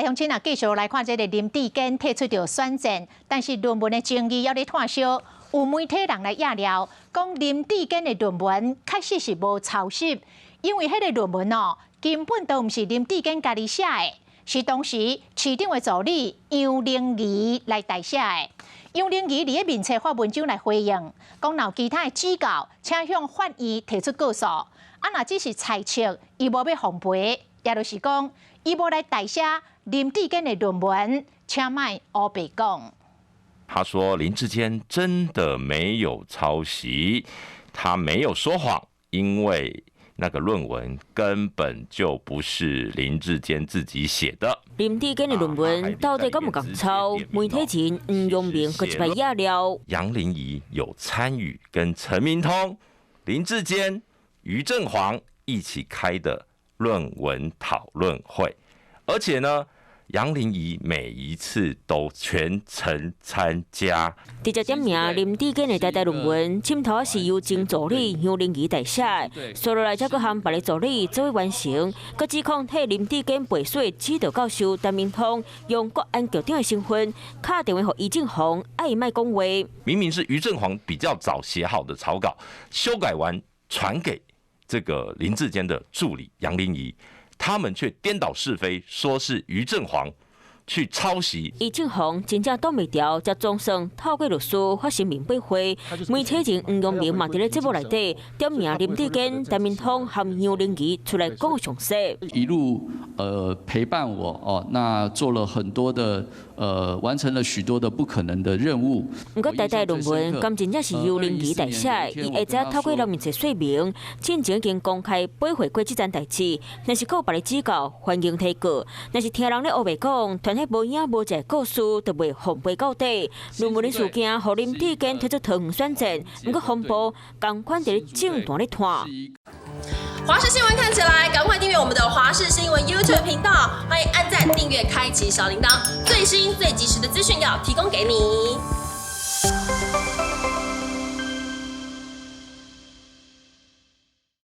乡亲啊，继续来看这个林志坚退出着选战，但是论文的争议还在炭烧。有媒体人来压料，讲林志坚的论文确实是无抄袭，因为迄个论文哦，根本都毋是林志坚家己写的，是当时市长的助理杨玲仪来代写的。杨玲仪伫个面册发文章来回应，讲若有其他的指教，请向法院提出告诉。啊，若只是猜测，伊无要奉陪，也就是讲，伊无来代写林志坚的论文，请卖乌白讲。他说林志坚真的没有抄袭，他没有说谎，因为那个论文根本就不是林志坚自己写的。林志坚的论文到底敢有共抄？媒体人黄永明搁一摆压料。杨玲仪有参与跟陈明通、林志坚、于正煌一起开的论文讨论会，而且呢，杨玲仪每一次都全程参加。直接点名林志坚的代代论文，深头是由前助理杨玲仪代写的，所落来才搁含别个助理做完成，搁指控替林志坚背书的指导教授陈明通用国安局长的身份打电话给于正煌，爱伊卖讲话。明明是于正煌比较早写好的草稿，修改完传给这个林志坚的助理杨玲仪。他们却颠倒是非，说是于正煌去抄袭。于正煌真正挡袂牢，才总算透过律师发声明驳回。媒体人黄永明嘛伫咧节目内底点名林志坚、陈明通和杨玲仪出来讲详细。一路陪伴我哦，那做了很多的完成了许多的不可能的任务。不过代代论文敢真正是杨玲仪代写，伊会知透过人面册说明，进前已经公开驳回过这件代志。若是有别个指教，欢迎提过；若是听人咧黑白讲，团体无影无迹故事，就袂奉陪到底。论文的事件，互林志坚提出桃园选战，不过风波同款伫咧正大咧拖。华视新闻看起来，赶快订阅我们的华视新闻 YouTube 频道，欢迎按赞、订阅、开启小铃铛，最新最及时的资讯要提供给你。